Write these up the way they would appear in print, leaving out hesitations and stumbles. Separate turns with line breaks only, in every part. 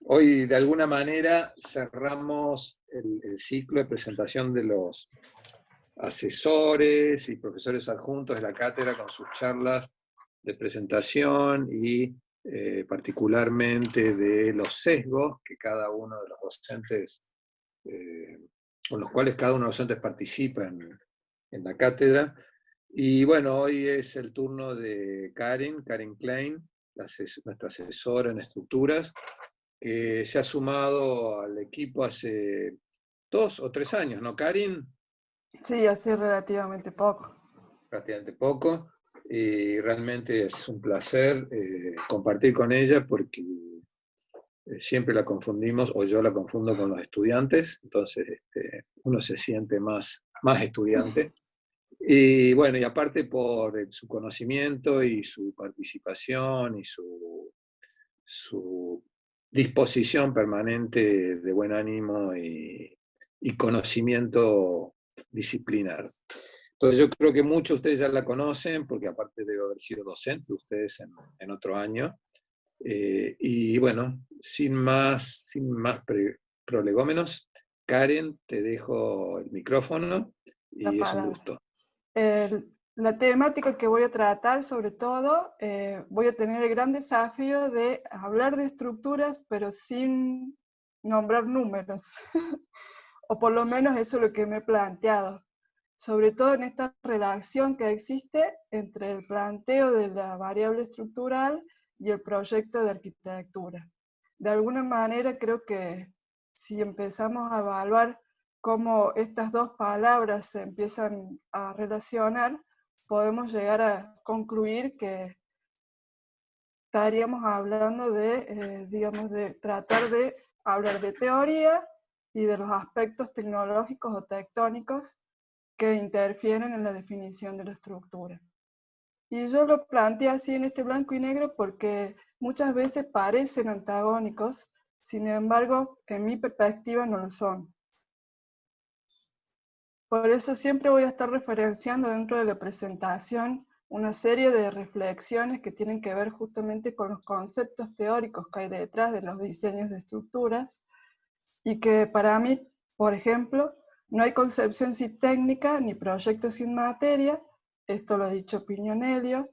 Hoy, de alguna manera, cerramos el ciclo de presentación de los asesores y profesores adjuntos de la cátedra con sus charlas de presentación y particularmente de los sesgos que cada uno de los docentes, con los cuales cada uno de los docentes participa en la cátedra. Y bueno, hoy es el turno de Karen Klein, nuestra asesora en estructuras, que se ha sumado al equipo hace 2 o 3 años, ¿no, Karin?
Sí, hace relativamente poco.
Prácticamente poco, y realmente es un placer compartir con ella porque siempre la confundimos, o yo la confundo con los estudiantes, entonces uno se siente más estudiante. Y bueno, y aparte por su conocimiento y su participación y su disposición permanente de buen ánimo y conocimiento disciplinar. Entonces yo creo que muchos de ustedes ya la conocen, porque aparte debe haber sido docente de ustedes en otro año. Y bueno, sin más prolegómenos, Karen, te dejo el micrófono
La
y es un
palabra.
gusto.
La temática que voy a tratar, sobre todo, voy a tener el gran desafío de hablar de estructuras, pero sin nombrar números. O por lo menos eso es lo que me he planteado. Sobre todo en esta relación que existe entre el planteo de la variable estructural y el proyecto de arquitectura. De alguna manera creo que si empezamos a evaluar cómo estas dos palabras se empiezan a relacionar, podemos llegar a concluir que estaríamos hablando de, digamos, de tratar de hablar de teoría y de los aspectos tecnológicos o tectónicos que interfieren en la definición de la estructura. Y yo lo planteé así en este blanco y negro porque muchas veces parecen antagónicos, sin embargo, en mi perspectiva no lo son. Por eso siempre voy a estar referenciando dentro de la presentación una serie de reflexiones que tienen que ver justamente con los conceptos teóricos que hay detrás de los diseños de estructuras y que para mí, por ejemplo, no hay concepción sin técnica ni proyecto sin materia, esto lo ha dicho Pignonello,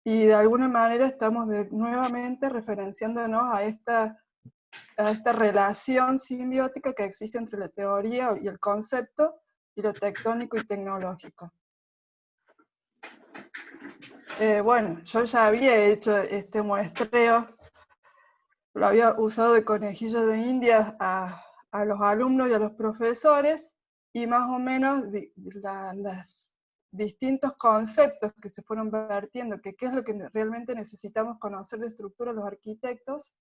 y de alguna manera estamos nuevamente referenciándonos a esta relación simbiótica que existe entre la teoría y el concepto y lo tectónico y tecnológico. Bueno, yo ya había hecho este muestreo, lo había usado de conejillo de indias a los alumnos y a los profesores, y más o menos los distintos conceptos que se fueron vertiendo, que qué es lo que realmente necesitamos conocer de estructura los arquitectos,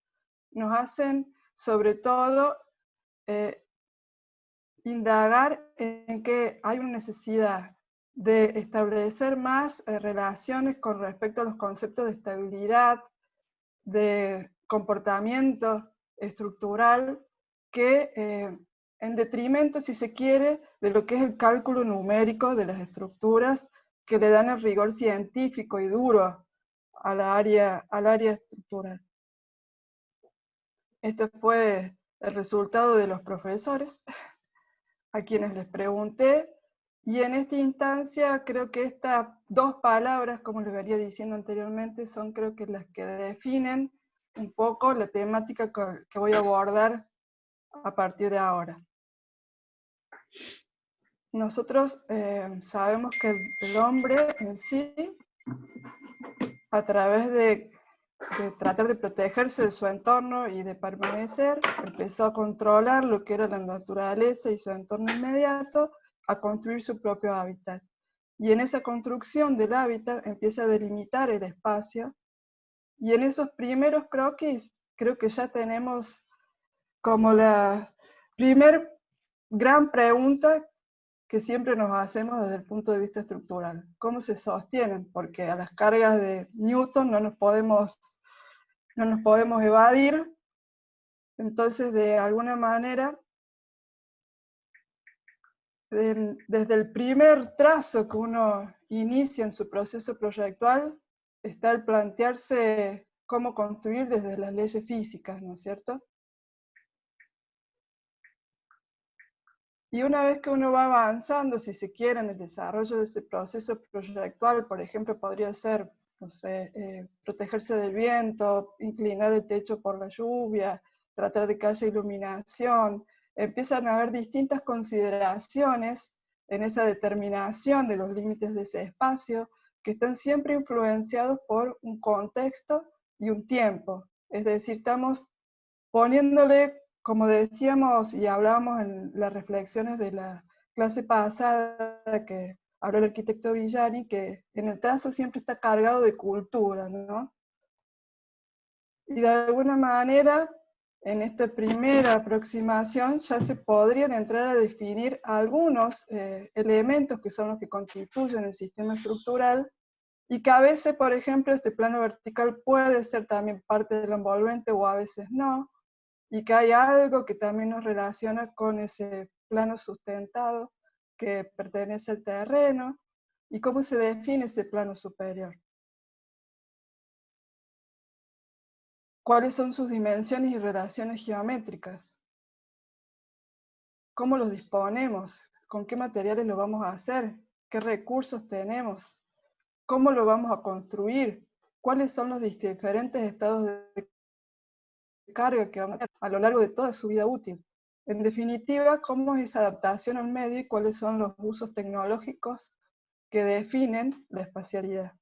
nos hacen sobre todo indagar en que hay una necesidad de establecer más relaciones con respecto a los conceptos de estabilidad, de comportamiento estructural, que en detrimento, si se quiere, de lo que es el cálculo numérico de las estructuras que le dan el rigor científico y duro al área estructural. Este fue el resultado de los profesores, a quienes les pregunté, y en esta instancia creo que estas dos palabras, como les venía diciendo anteriormente, son creo que las que definen un poco la temática que voy a abordar a partir de ahora. Nosotros sabemos que el hombre en sí, a través de tratar de protegerse de su entorno y de permanecer, empezó a controlar lo que era la naturaleza y su entorno inmediato, a construir su propio hábitat. Y en esa construcción del hábitat empieza a delimitar el espacio, y en esos primeros croquis creo que ya tenemos como la primer gran pregunta que siempre nos hacemos desde el punto de vista estructural. ¿Cómo se sostienen? Porque a las cargas de Newton no nos podemos evadir. Entonces, de alguna manera, desde el primer trazo que uno inicia en su proceso proyectual, está el plantearse cómo construir desde las leyes físicas, ¿no es cierto? Y una vez que uno va avanzando, si se quiere, en el desarrollo de ese proceso proyectual, por ejemplo, podría ser, no sé, protegerse del viento, inclinar el techo por la lluvia, tratar de que haya iluminación, empiezan a haber distintas consideraciones en esa determinación de los límites de ese espacio, que están siempre influenciados por un contexto y un tiempo. Es decir, estamos poniéndole, como decíamos y hablábamos en las reflexiones de la clase pasada que habló el arquitecto Villani, que en el trazo siempre está cargado de cultura, ¿no? Y de alguna manera, en esta primera aproximación ya se podrían entrar a definir algunos elementos que son los que constituyen el sistema estructural, y que a veces, por ejemplo, este plano vertical puede ser también parte del envolvente o a veces no, y que hay algo que también nos relaciona con ese plano sustentado que pertenece al terreno, y cómo se define ese plano superior. ¿Cuáles son sus dimensiones y relaciones geométricas? ¿Cómo los disponemos? ¿Con qué materiales lo vamos a hacer? ¿Qué recursos tenemos? ¿Cómo lo vamos a construir? ¿Cuáles son los diferentes estados de carga que vamos a tener a lo largo de toda su vida útil? En definitiva, cómo es esa adaptación al medio y cuáles son los usos tecnológicos que definen la espacialidad.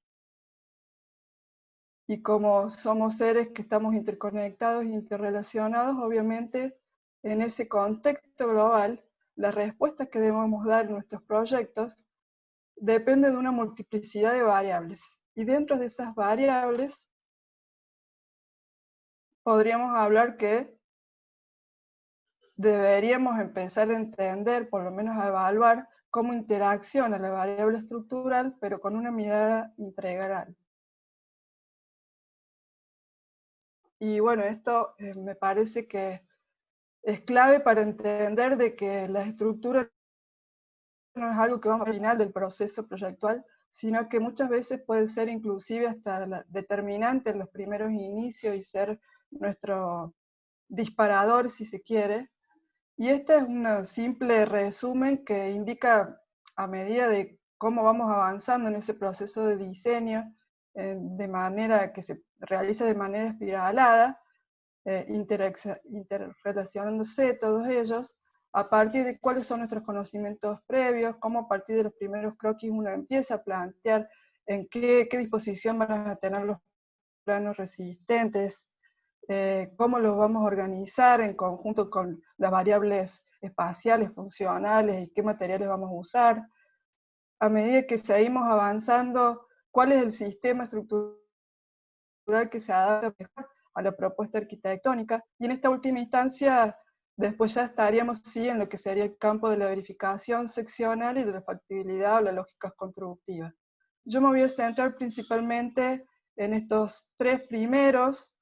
Y como somos seres que estamos interconectados e interrelacionados, obviamente en ese contexto global, las respuestas que debemos dar en nuestros proyectos dependen de una multiplicidad de variables. Y dentro de esas variables podríamos hablar que deberíamos empezar a entender, por lo menos a evaluar, cómo interacciona la variable estructural, pero con una mirada integral. Y bueno, esto me parece que es clave para entender de que la estructura no es algo que vamos al final del proceso proyectual, sino que muchas veces puede ser inclusive hasta determinante en los primeros inicios y ser nuestro disparador, si se quiere. Y este es un simple resumen que indica a medida de cómo vamos avanzando en ese proceso de diseño, de manera que se realiza de manera espiralada, interrelacionándose todos ellos, a partir de cuáles son nuestros conocimientos previos, cómo a partir de los primeros croquis uno empieza a plantear en qué disposición van a tener los planos resistentes, cómo los vamos a organizar en conjunto con las variables espaciales, funcionales, y qué materiales vamos a usar. A medida que seguimos avanzando, cuál es el sistema estructural que se adapta mejor a la propuesta arquitectónica, y en esta última instancia, después ya estaríamos sí en lo que sería el campo de la verificación seccional y de la factibilidad o las lógicas constructivas. Yo me voy a centrar principalmente en estos tres primeros,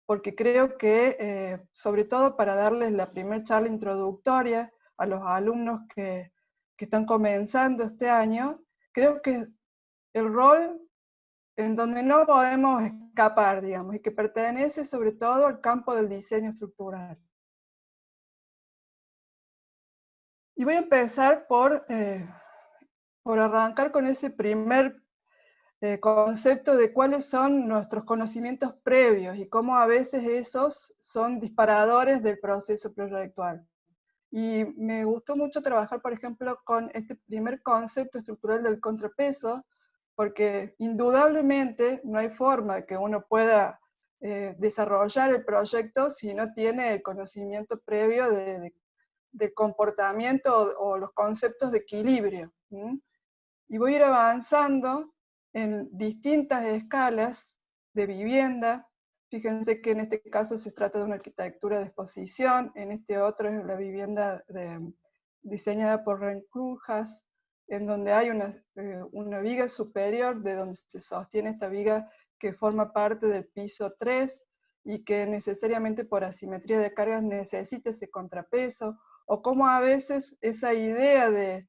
porque creo que, sobre todo para darles la primera charla introductoria a los alumnos que están comenzando este año, creo que el rol en donde no podemos escapar, digamos, y que pertenece sobre todo al campo del diseño estructural. Y voy a empezar por arrancar con ese primer concepto de cuáles son nuestros conocimientos previos y cómo a veces esos son disparadores del proceso proyectual. Y me gustó mucho trabajar, por ejemplo, con este primer concepto estructural del contrapeso, porque indudablemente no hay forma de que uno pueda desarrollar el proyecto si no tiene el conocimiento previo de comportamiento o los conceptos de equilibrio. Y voy a ir avanzando en distintas escalas de vivienda. Fíjense que en este caso se trata de una arquitectura de exposición, en este otro es la vivienda diseñada por Rencrujas, en donde hay una viga superior de donde se sostiene esta viga que forma parte del piso 3 y que necesariamente por asimetría de cargas necesita ese contrapeso, o como a veces esa idea de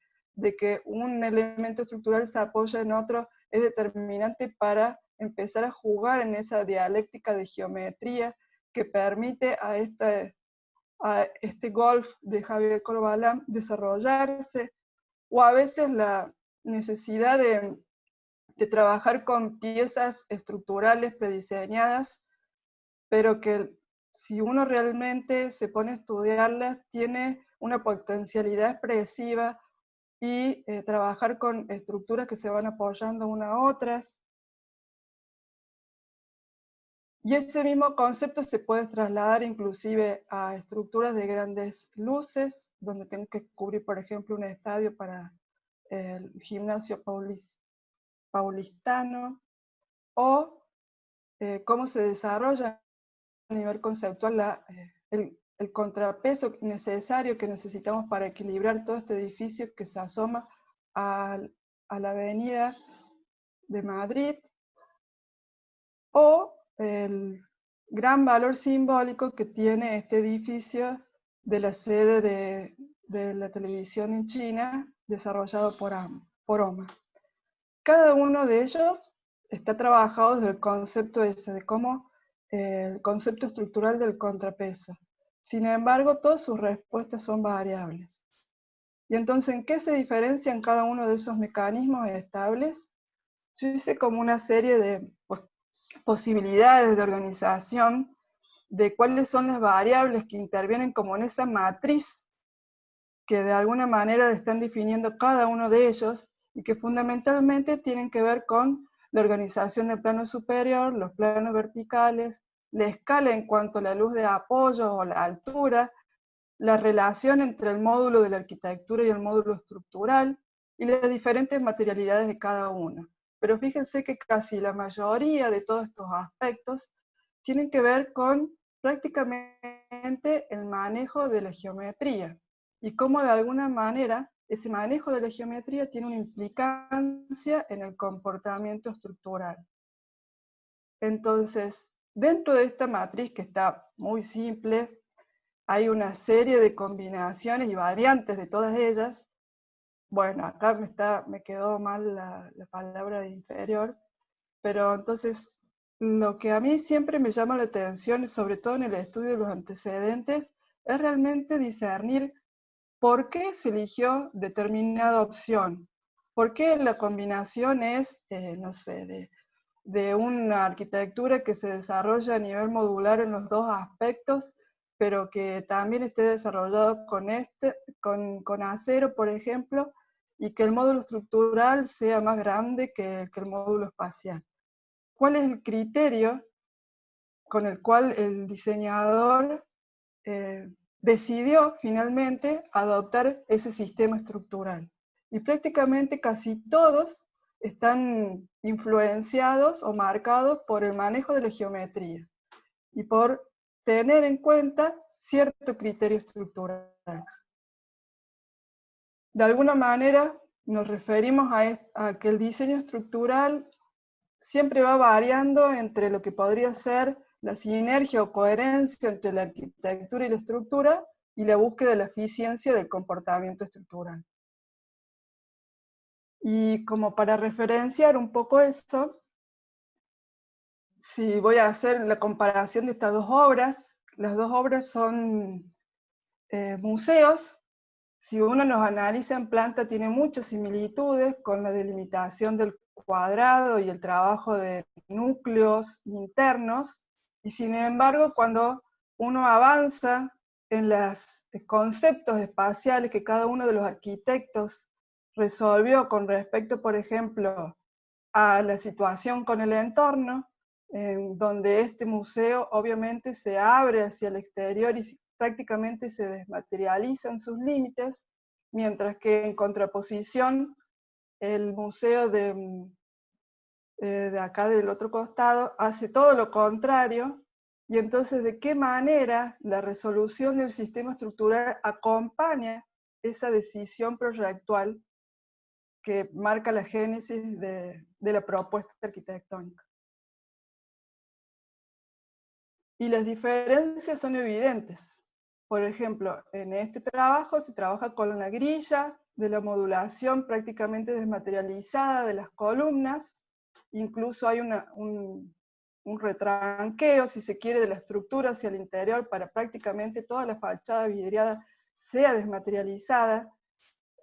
que un elemento estructural se apoya en otro es determinante para empezar a jugar en esa dialéctica de geometría que permite a a este golf de Javier Corbalán desarrollarse, o a veces la necesidad de trabajar con piezas estructurales prediseñadas, pero que si uno realmente se pone a estudiarlas, tiene una potencialidad expresiva y trabajar con estructuras que se van apoyando unas a otras. Y ese mismo concepto se puede trasladar inclusive a estructuras de grandes luces, donde tengo que cubrir, por ejemplo, un estadio para el gimnasio paulistano, o cómo se desarrolla a nivel conceptual el contrapeso necesario que necesitamos para equilibrar todo este edificio que se asoma a la avenida de Madrid, o el gran valor simbólico que tiene este edificio de la sede de la televisión en China, desarrollado por OMA. Cada uno de ellos está trabajado desde el concepto ese, de cómo el concepto estructural del contrapeso. Sin embargo, todas sus respuestas son variables. Y entonces, ¿en qué se diferencian cada uno de esos mecanismos estables? Yo hice como una serie de posibilidades de organización de cuáles son las variables que intervienen como en esa matriz que de alguna manera están definiendo cada uno de ellos y que fundamentalmente tienen que ver con la organización del plano superior, los planos verticales, la escala en cuanto a la luz de apoyo o la altura, la relación entre el módulo de la arquitectura y el módulo estructural, y las diferentes materialidades de cada uno. Pero fíjense que casi la mayoría de todos estos aspectos tienen que ver con prácticamente el manejo de la geometría, y cómo de alguna manera ese manejo de la geometría tiene una implicancia en el comportamiento estructural. Entonces, dentro de esta matriz, que está muy simple, hay una serie de combinaciones y variantes de todas ellas. Bueno, acá me quedó mal la palabra de inferior, pero entonces lo que a mí siempre me llama la atención, sobre todo en el estudio de los antecedentes, es realmente discernir por qué se eligió determinada opción, por qué la combinación es, no sé, de una arquitectura que se desarrolla a nivel modular en los dos aspectos, pero que también esté desarrollado con acero, por ejemplo, y que el módulo estructural sea más grande que el módulo espacial. ¿Cuál es el criterio con el cual el diseñador decidió finalmente adoptar ese sistema estructural? Y prácticamente casi todos están influenciados o marcados por el manejo de la geometría y por tener en cuenta cierto criterio estructural. De alguna manera nos referimos a que el diseño estructural siempre va variando entre lo que podría ser la sinergia o coherencia entre la arquitectura y la estructura y la búsqueda de la eficiencia del comportamiento estructural. Y como para referenciar un poco eso, si voy a hacer la comparación de estas dos obras, las dos obras son museos. Si uno los analiza en planta, tiene muchas similitudes con la delimitación del cuadrado y el trabajo de núcleos internos, y sin embargo, cuando uno avanza en los conceptos espaciales que cada uno de los arquitectos resolvió con respecto, por ejemplo, a la situación con el entorno, en donde este museo obviamente se abre hacia el exterior y prácticamente se desmaterializan sus límites, mientras que en contraposición el museo de acá del otro costado hace todo lo contrario. Y entonces, ¿de qué manera la resolución del sistema estructural acompaña esa decisión proyectual que marca la génesis de la propuesta arquitectónica? Y las diferencias son evidentes. Por ejemplo, en este trabajo se trabaja con la grilla de la modulación prácticamente desmaterializada de las columnas. Incluso hay un retranqueo, si se quiere, de la estructura hacia el interior para prácticamente toda la fachada vidriada sea desmaterializada.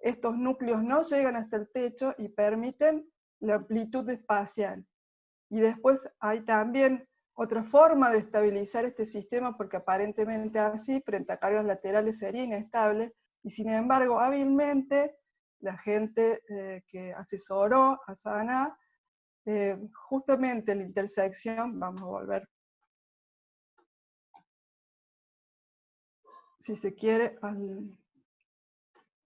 Estos núcleos no llegan hasta el techo y permiten la amplitud espacial. Y después hay también otra forma de estabilizar este sistema, porque aparentemente así, frente a cargas laterales, sería inestable, y sin embargo, hábilmente, la gente que asesoró a Saná, justamente en la intersección, vamos a volver, si se quiere,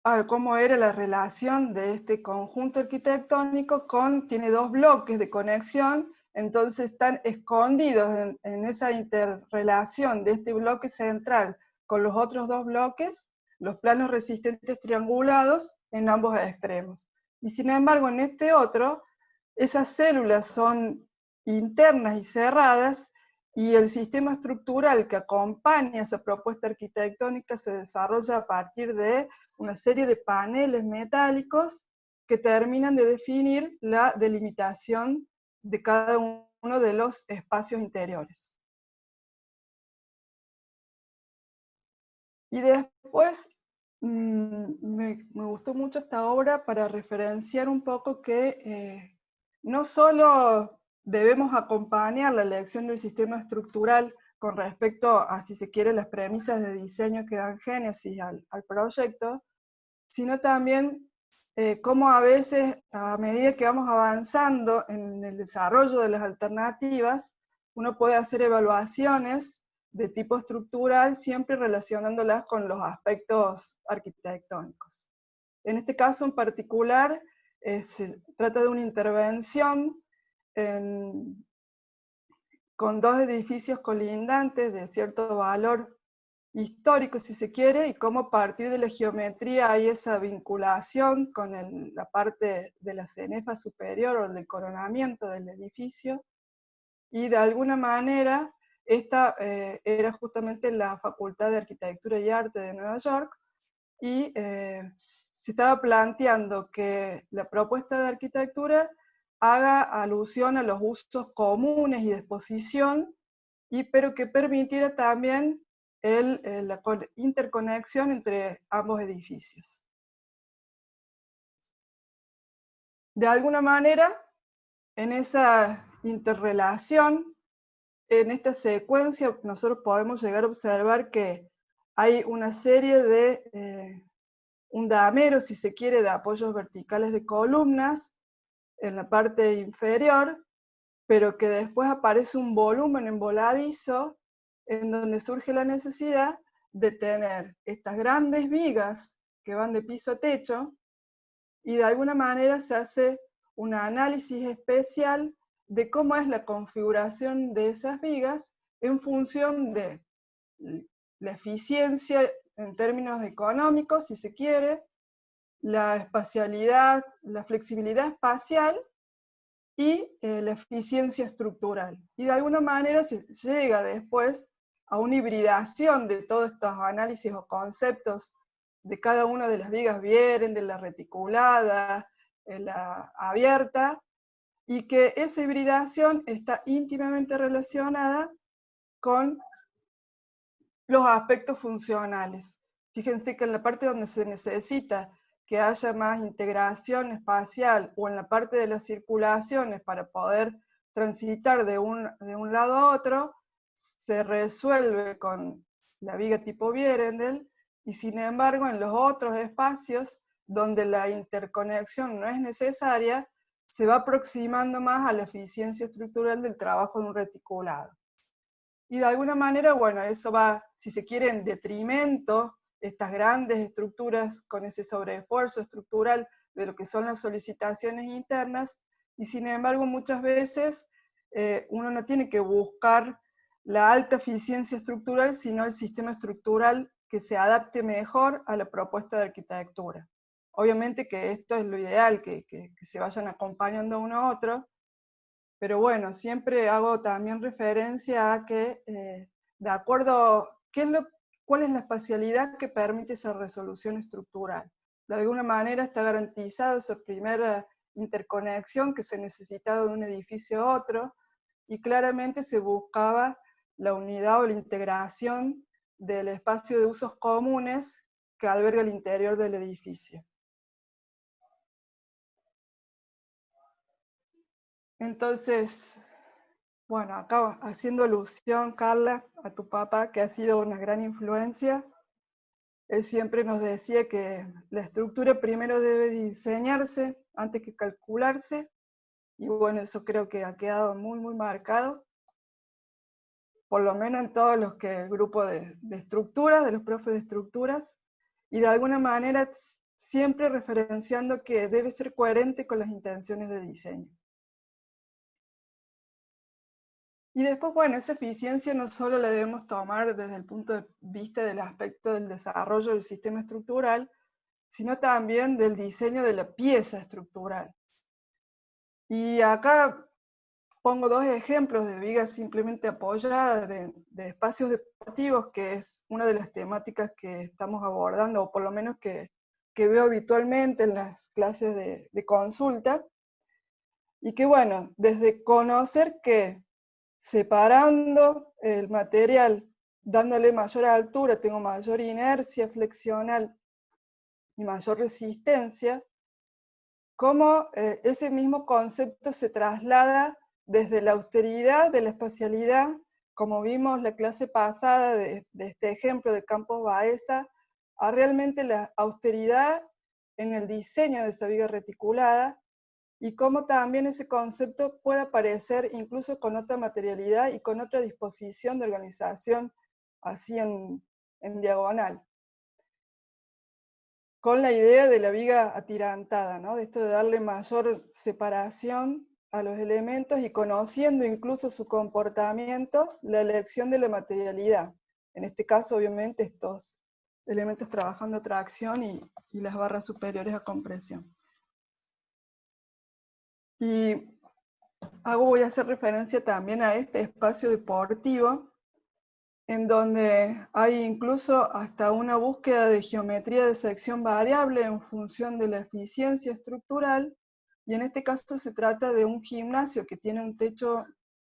a cómo era la relación de este conjunto arquitectónico tiene dos bloques de conexión, entonces están escondidos en esa interrelación de este bloque central con los otros dos bloques, los planos resistentes triangulados en ambos extremos. Y sin embargo, en este otro, esas células son internas y cerradas, y el sistema estructural que acompaña esa propuesta arquitectónica se desarrolla a partir de una serie de paneles metálicos que terminan de definir la delimitación de cada uno de los espacios interiores. Y después me gustó mucho esta obra para referenciar un poco que no solo debemos acompañar la elección del sistema estructural con respecto a, si se quiere, las premisas de diseño que dan génesis al proyecto, sino también cómo a veces, a medida que vamos avanzando en el desarrollo de las alternativas, uno puede hacer evaluaciones de tipo estructural, siempre relacionándolas con los aspectos arquitectónicos. En este caso en particular, se trata de una intervención con dos edificios colindantes de cierto valor histórico, si se quiere, y cómo a partir de la geometría hay esa vinculación con la parte de la cenefa superior o del coronamiento del edificio, y de alguna manera esta era justamente la Facultad de Arquitectura y Arte de Nueva York, y se estaba planteando que la propuesta de arquitectura haga alusión a los usos comunes y de exposición, pero que permitiera también la interconexión entre ambos edificios. De alguna manera, en esa interrelación, en esta secuencia, nosotros podemos llegar a observar que hay una serie de un damero, si se quiere, de apoyos verticales de columnas en la parte inferior, pero que después aparece un volumen en voladizo en donde surge la necesidad de tener estas grandes vigas que van de piso a techo, y de alguna manera se hace un análisis especial de cómo es la configuración de esas vigas en función de la eficiencia en términos económicos, si se quiere, la espacialidad, la flexibilidad espacial y la eficiencia estructural. Y de alguna manera se llega después a una hibridación de todos estos análisis o conceptos de cada una de las vigas Vieren, de la reticulada, la abierta, y que esa hibridación está íntimamente relacionada con los aspectos funcionales. Fíjense que en la parte donde se necesita que haya más integración espacial, o en la parte de las circulaciones para poder transitar de un lado a otro, se resuelve con la viga tipo Vierendel, y sin embargo en los otros espacios donde la interconexión no es necesaria, se va aproximando más a la eficiencia estructural del trabajo de un reticulado. Y de alguna manera, bueno, eso va, si se quiere, en detrimento de estas grandes estructuras con ese sobreesfuerzo estructural de lo que son las solicitaciones internas, y sin embargo muchas veces uno no tiene que buscar la alta eficiencia estructural, sino el sistema estructural que se adapte mejor a la propuesta de arquitectura. Obviamente que esto es lo ideal, que se vayan acompañando uno a otro, pero bueno, siempre hago también referencia a que, de acuerdo, cuál es la espacialidad que permite esa resolución estructural. De alguna manera está garantizada esa primera interconexión que se necesitaba de un edificio a otro, y claramente se buscaba la unidad o la integración del espacio de usos comunes que alberga el interior del edificio. Entonces, bueno, acá haciendo alusión, Carla, a tu papá, que ha sido una gran influencia, él siempre nos decía que la estructura primero debe diseñarse antes que calcularse, y bueno, eso creo que ha quedado muy, muy marcado, por lo menos en todos los que el grupo de estructuras, de los profes de estructuras, y de alguna manera siempre referenciando que debe ser coherente con las intenciones de diseño. Y después, bueno, esa eficiencia no solo la debemos tomar desde el punto de vista del aspecto del desarrollo del sistema estructural, sino también del diseño de la pieza estructural. Y acá pongo dos ejemplos de vigas simplemente apoyadas de espacios deportivos, que es una de las temáticas que estamos abordando, o por lo menos que veo habitualmente en las clases de consulta, y que bueno, desde conocer que separando el material, dándole mayor altura, tengo mayor inercia flexional y mayor resistencia, cómo ese mismo concepto se traslada desde la austeridad de la espacialidad, como vimos la clase pasada de este ejemplo de Campos Baeza, a realmente la austeridad en el diseño de esa viga reticulada, y cómo también ese concepto puede aparecer incluso con otra materialidad y con otra disposición de organización, así en diagonal. Con la idea de la viga atirantada, ¿no? De esto de darle mayor separación a los elementos y conociendo incluso su comportamiento, la elección de la materialidad. En este caso, obviamente, estos elementos trabajando tracción y las barras superiores a compresión. Y voy a hacer referencia también a este espacio deportivo, en donde hay incluso hasta una búsqueda de geometría de sección variable en función de la eficiencia estructural, y en este caso se trata de un gimnasio que tiene un techo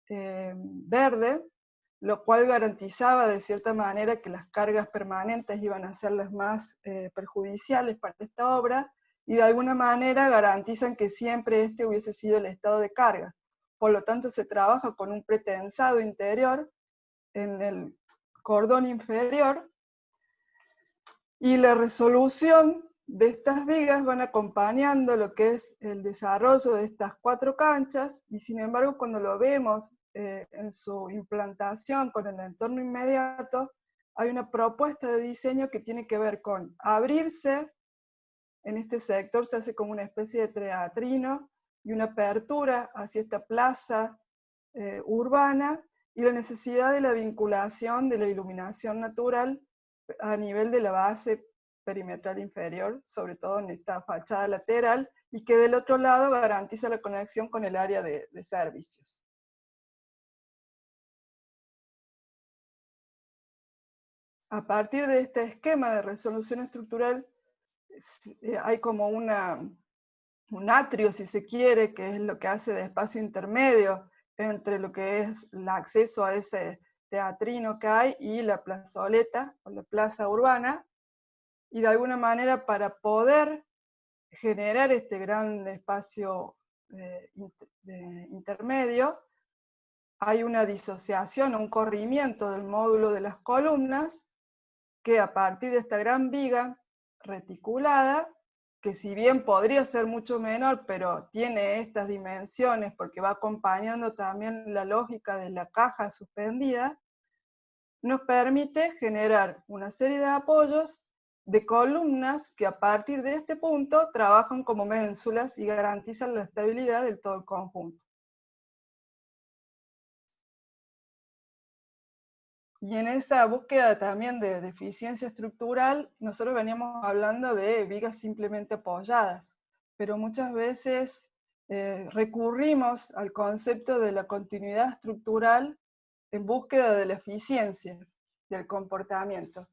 verde, lo cual garantizaba de cierta manera que las cargas permanentes iban a ser las más perjudiciales para esta obra, y de alguna manera garantizan que siempre este hubiese sido el estado de carga. Por lo tanto, se trabaja con un pretensado interior en el cordón inferior, y la resolución de estas vigas van acompañando lo que es el desarrollo de estas 4 canchas, y sin embargo cuando lo vemos en su implantación con el entorno inmediato, hay una propuesta de diseño que tiene que ver con abrirse. En este sector se hace como una especie de teatrino y una apertura hacia esta plaza urbana, y la necesidad de la vinculación de la iluminación natural a nivel de la base perimetral inferior, sobre todo en esta fachada lateral, y que del otro lado garantiza la conexión con el área de servicios. A partir de este esquema de resolución estructural, hay como un atrio, si se quiere, que es lo que hace de espacio intermedio entre lo que es el acceso a ese teatrino que hay y la plazoleta o la plaza urbana, y de alguna manera para poder generar este gran espacio intermedio, hay una disociación, un corrimiento del módulo de las columnas, que a partir de esta gran viga reticulada, que si bien podría ser mucho menor, pero tiene estas dimensiones porque va acompañando también la lógica de la caja suspendida, nos permite generar una serie de apoyos de columnas que a partir de este punto trabajan como ménsulas y garantizan la estabilidad del todo el conjunto. Y en esa búsqueda también de eficiencia estructural, nosotros veníamos hablando de vigas simplemente apoyadas, pero muchas veces recurrimos al concepto de la continuidad estructural en búsqueda de la eficiencia del comportamiento.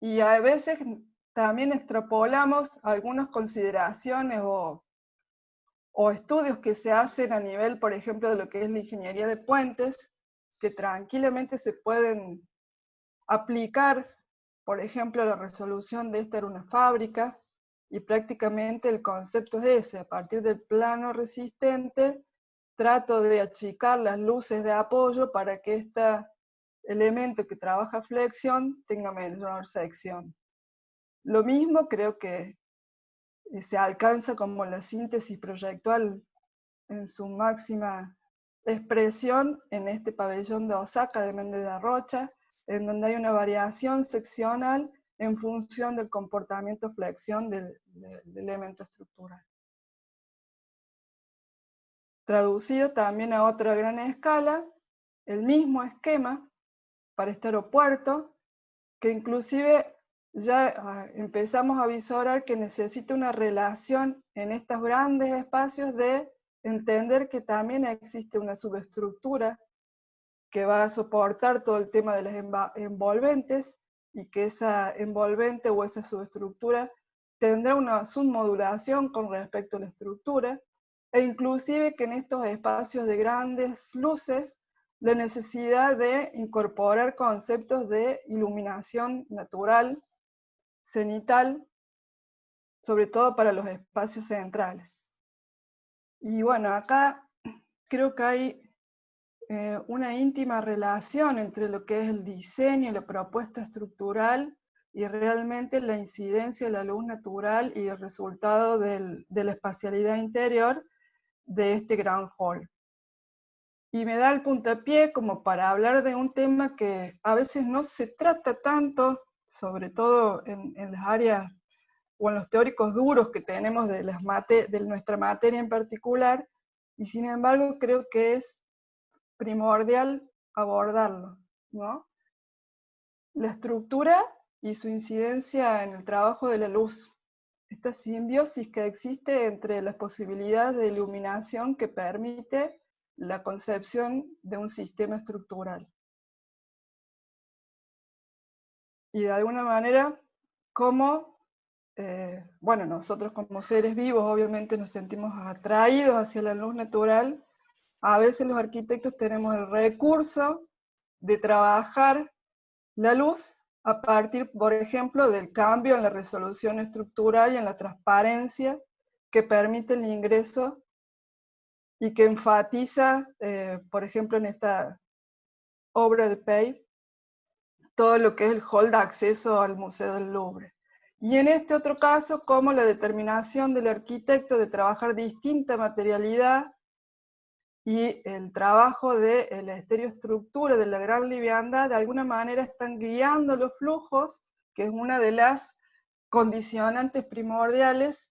Y a veces también extrapolamos algunas consideraciones o o estudios que se hacen a nivel, por ejemplo, de lo que es la ingeniería de puentes, que tranquilamente se pueden aplicar, por ejemplo, la resolución de esta era una fábrica, y prácticamente el concepto es ese: a partir del plano resistente, trato de achicar las luces de apoyo para que este elemento que trabaja flexión tenga menor sección. Lo mismo creo que se alcanza como la síntesis proyectual en su máxima expresión en este pabellón de Osaka de Méndez de Rocha, en donde hay una variación seccional en función del comportamiento flexión del elemento estructural. Traducido también a otra gran escala, el mismo esquema para este aeropuerto, que inclusive ya empezamos a visorar que necesita una relación en estos grandes espacios de entender que también existe una subestructura que va a soportar todo el tema de las envolventes, y que esa envolvente o esa subestructura tendrá una submodulación con respecto a la estructura, e inclusive que en estos espacios de grandes luces la necesidad de incorporar conceptos de iluminación natural, cenital, sobre todo para los espacios centrales. Y bueno, acá creo que hay una íntima relación entre lo que es el diseño y la propuesta estructural y realmente la incidencia de la luz natural y el resultado de la espacialidad interior de este gran hall. Y me da el puntapié como para hablar de un tema que a veces no se trata tanto, sobre todo en las áreas o en los teóricos duros que tenemos de nuestra materia en particular, y sin embargo creo que es primordial abordarlo, ¿no? La estructura y su incidencia en el trabajo de la luz. Esta simbiosis que existe entre las posibilidades de iluminación que permite la concepción de un sistema estructural. Y de alguna manera, cómo, bueno, nosotros como seres vivos obviamente nos sentimos atraídos hacia la luz natural. A veces los arquitectos tenemos el recurso de trabajar la luz a partir, por ejemplo, del cambio en la resolución estructural y en la transparencia que permite el ingreso y que enfatiza, por ejemplo, en esta obra de Pei, todo lo que es el hall de acceso al Museo del Louvre. Y en este otro caso, como la determinación del arquitecto de trabajar distinta materialidad y el trabajo de la estereoestructura de la gran liviandad, de alguna manera están guiando los flujos, que es una de las condicionantes primordiales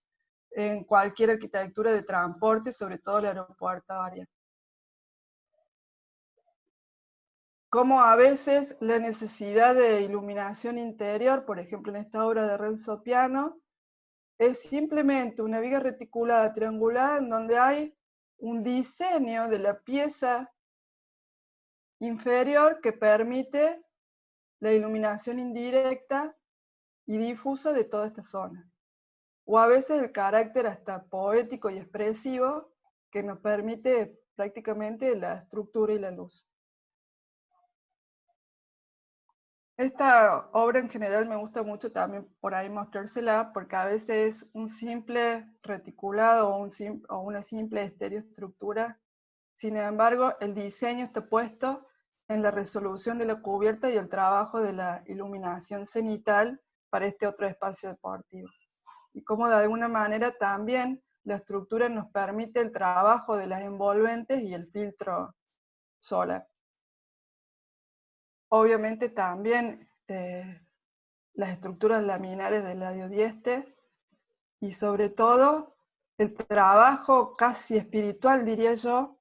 en cualquier arquitectura de transporte, sobre todo la aeroportuaria. Como a veces la necesidad de iluminación interior, por ejemplo en esta obra de Renzo Piano, es simplemente una viga reticulada triangulada en donde hay un diseño de la pieza inferior que permite la iluminación indirecta y difusa de toda esta zona. O a veces el carácter hasta poético y expresivo que nos permite prácticamente la estructura y la luz. Esta obra en general me gusta mucho también por ahí mostrársela, porque a veces es un simple reticulado o una simple estereoestructura. Sin embargo, el diseño está puesto en la resolución de la cubierta y el trabajo de la iluminación cenital para este otro espacio deportivo. Y como de alguna manera también la estructura nos permite el trabajo de las envolventes y el filtro solar. Obviamente también las estructuras laminares de la diodieste y sobre todo el trabajo casi espiritual, diría yo,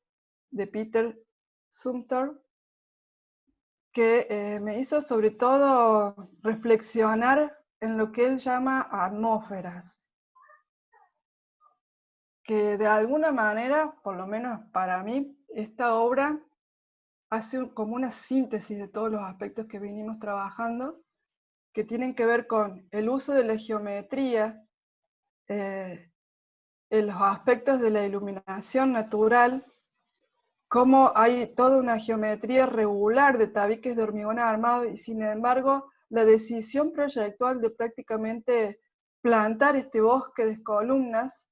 de Peter Zumthor, que me hizo sobre todo reflexionar en lo que él llama atmósferas, que de alguna manera, por lo menos para mí, esta obra hace como una síntesis de todos los aspectos que vinimos trabajando, que tienen que ver con el uso de la geometría en los aspectos de la iluminación natural, cómo hay toda una geometría regular de tabiques de hormigón armado y sin embargo la decisión proyectual de prácticamente plantar este bosque de columnas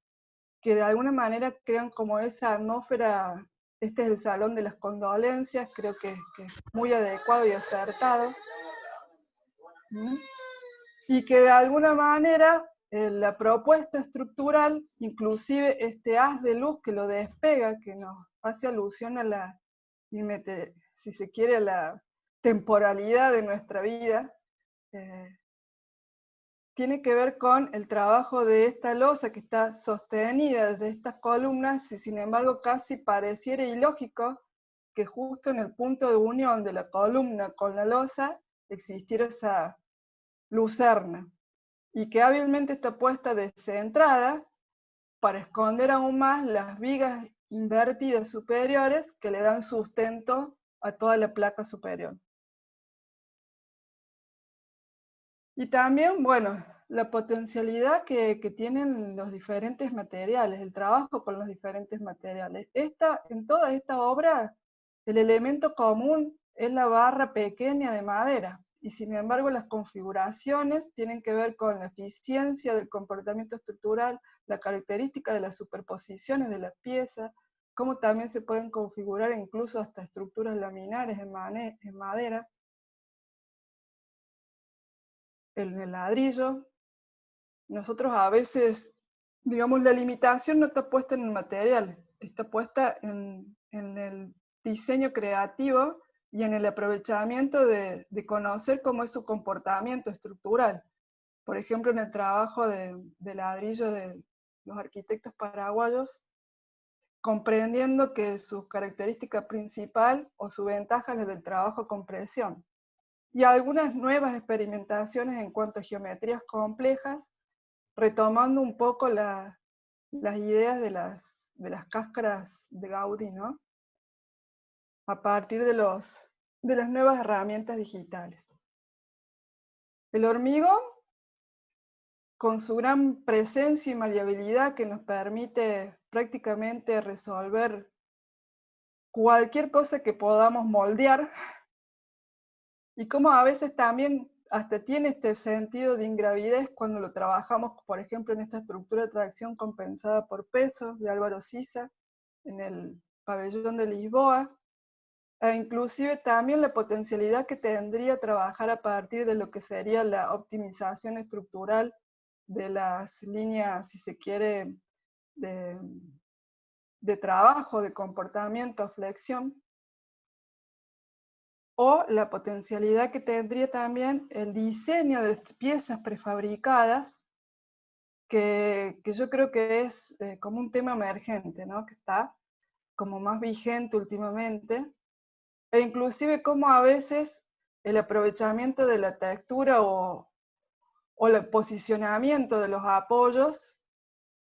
que de alguna manera crean como esa atmósfera. Este es el Salón de las Condolencias, creo que es muy adecuado y acertado. Y que de alguna manera la propuesta estructural, inclusive este haz de luz que lo despega, que nos hace alusión a la, si se quiere, a la temporalidad de nuestra vida, tiene que ver con el trabajo de esta losa que está sostenida desde estas columnas, y sin embargo casi pareciera ilógico que justo en el punto de unión de la columna con la losa existiera esa lucerna, y que hábilmente está puesta descentrada para esconder aún más las vigas invertidas superiores que le dan sustento a toda la placa superior. Y también, bueno, la potencialidad que tienen los diferentes materiales, el trabajo con los diferentes materiales. En toda esta obra, el elemento común es la barra pequeña de madera, y sin embargo las configuraciones tienen que ver con la eficiencia del comportamiento estructural, la característica de las superposiciones de las piezas, cómo también se pueden configurar incluso hasta estructuras laminares en madera, en el ladrillo. Nosotros a veces, digamos, la limitación no está puesta en el material, está puesta en el diseño creativo y en el aprovechamiento de conocer cómo es su comportamiento estructural. Por ejemplo, en el trabajo de ladrillo de los arquitectos paraguayos, comprendiendo que su característica principal o su ventaja es la del trabajo con presión. Y algunas nuevas experimentaciones en cuanto a geometrías complejas, retomando un poco las ideas de las cáscaras de Gaudí, ¿no? A partir de las nuevas herramientas digitales. El hormigón, con su gran presencia y maleabilidad que nos permite prácticamente resolver cualquier cosa que podamos moldear, y como a veces también hasta tiene este sentido de ingravidez cuando lo trabajamos, por ejemplo, en esta estructura de tracción compensada por peso de Álvaro Siza, en el pabellón de Lisboa, e inclusive también la potencialidad que tendría trabajar a partir de lo que sería la optimización estructural de las líneas, si se quiere, de trabajo, de comportamiento, flexión, o la potencialidad que tendría también el diseño de piezas prefabricadas, que yo creo que es como un tema emergente, ¿no? Que está como más vigente últimamente, e inclusive como a veces el aprovechamiento de la textura o el posicionamiento de los apoyos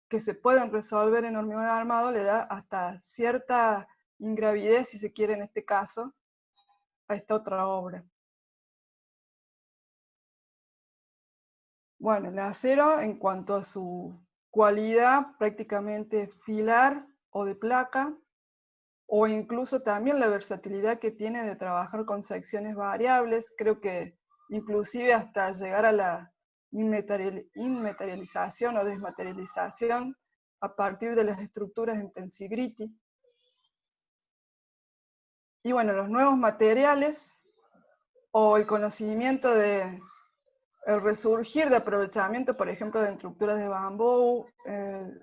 que se pueden resolver en hormigón armado le da hasta cierta ingravidez, si se quiere en este caso, a esta otra obra. Bueno, el acero en cuanto a su cualidad prácticamente filar o de placa, o incluso también la versatilidad que tiene de trabajar con secciones variables, creo que inclusive hasta llegar a la inmaterialización o desmaterialización a partir de las estructuras en tensigrity. Y bueno, los nuevos materiales o el conocimiento de el resurgir de aprovechamiento, por ejemplo, de estructuras de bambú,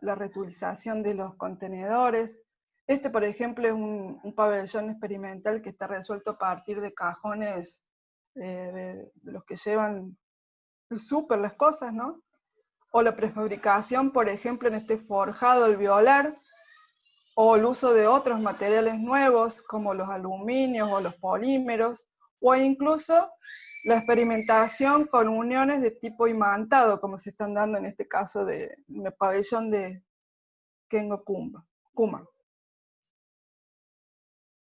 la reutilización de los contenedores. Este, por ejemplo, es un pabellón experimental que está resuelto a partir de cajones de los que llevan el súper, las cosas, ¿no? O la prefabricación, por ejemplo, en este forjado alveolar, o el uso de otros materiales nuevos, como los aluminios o los polímeros, o incluso la experimentación con uniones de tipo imantado, como se están dando en este caso en el pabellón de Kengo Kuma.